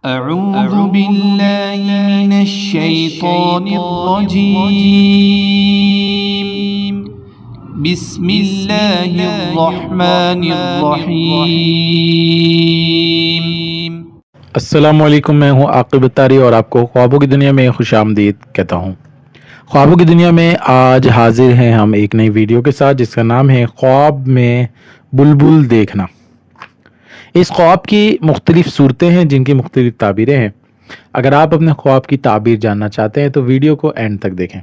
أعوذ بالله من الشيطان الرجيم بسم الله الرحمن الرحيم السلام علیکم، میں ہوں عاقب اتاری اور آپ کو خوابوں کی دنیا میں خوش آمدید کہتا ہوں۔ خوابوں کی دنیا میں آج حاضر ہیں ہم ایک نئی ویڈیو کے ساتھ جس کا نام ہے خواب میں بلبل دیکھنا۔ اس خواب کی مختلف صورتیں ہیں جن کی مختلف تعبیریں ہیں۔ اگر آپ اپنے خواب کی تعبیر جاننا چاہتے ہیں تو ویڈیو کو اینڈ تک دیکھیں۔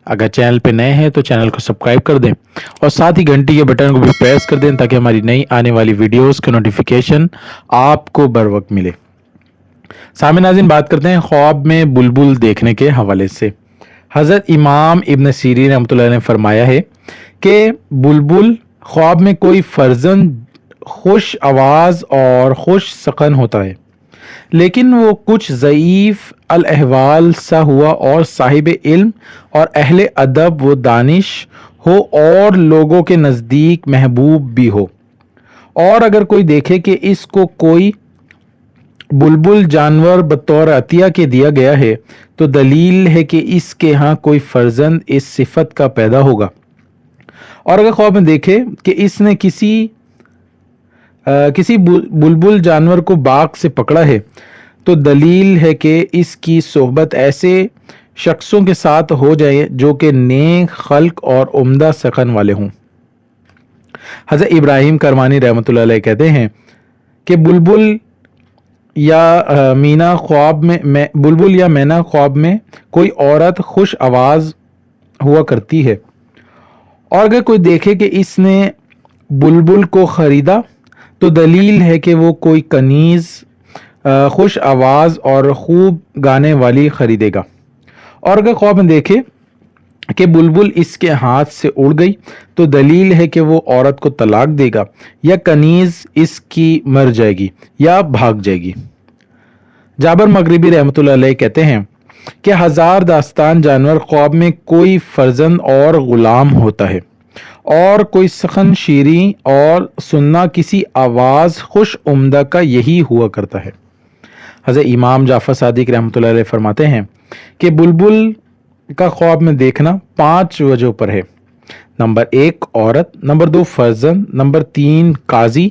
اگر چینل پہ نئے ہیں تو چینل کو سبسکرائب کر دیں اور ساتھ ہی گھنٹی کے بٹن کو بھی پریس کر دیں تاکہ ہماری نئی آنے والی ویڈیوز کا نوٹیفیکیشن آپ کو بر وقت ملے۔ سامعین ناظرین، بات کرتے ہیں خواب میں بلبل دیکھنے کے حوالے سے۔ حضرت امام ابن سیرین رحمۃ اللہ نے فرمایا ہے کہ بلبل خواب میں کوئی فرزند خوش آواز اور خوش سخن ہوتا ہے، لیکن وہ کچھ ضعیف الاحوال سا ہوا اور صاحب علم اور اہل ادب و دانش ہو اور لوگوں کے نزدیک محبوب بھی ہو۔ اور اگر کوئی دیکھے کہ اس کو کوئی بلبل جانور بطور عطیہ کے دیا گیا ہے تو دلیل ہے کہ اس کے ہاں کوئی فرزند اس صفت کا پیدا ہوگا۔ اور اگر خواب میں دیکھے کہ اس نے کسی بلبل جانور کو باغ سے پکڑا ہے تو دلیل ہے کہ اس کی صحبت ایسے شخصوں کے ساتھ ہو جائے جو کہ نیک خلق اور عمدہ سخن والے ہوں۔ حضرت ابراہیم کرمانی رحمۃ اللہ علیہ کہتے ہیں کہ بلبل یا مینا خواب میں کوئی عورت خوش آواز ہوا کرتی ہے، اور اگر کوئی دیکھے کہ اس نے بلبل کو خریدا تو دلیل ہے کہ وہ کوئی کنیز خوش آواز اور خوب گانے والی خریدے گا۔ اور اگر خواب میں دیکھے کہ بلبل اس کے ہاتھ سے اڑ گئی تو دلیل ہے کہ وہ عورت کو طلاق دے گا یا کنیز اس کی مر جائے گی یا بھاگ جائے گی۔ جابر مغربی رحمۃ اللہ علیہ کہتے ہیں کہ ہزار داستان جانور خواب میں کوئی فرزند اور غلام ہوتا ہے، اور کوئی سخن شیریں اور سننا کسی آواز خوش عمدہ کا یہی ہوا کرتا ہے۔ حضرت امام جعفر صادق رحمۃ اللہ علیہ فرماتے ہیں کہ بلبل کا خواب میں دیکھنا 5 وجہوں پر ہے۔ نمبر 1 عورت، نمبر 2 فرزند، نمبر 3 قاضی،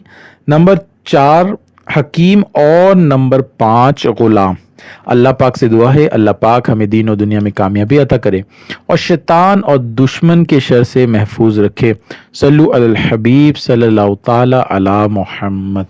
نمبر 4 حکیم اور نمبر 5 غلام۔ اللہ پاک سے دعا ہے اللہ پاک ہمیں دین و دنیا میں کامیابی عطا کرے اور شیطان اور دشمن کے شر سے محفوظ رکھے۔ صلو علی الحبیب صلی اللہ تعالی علی محمد۔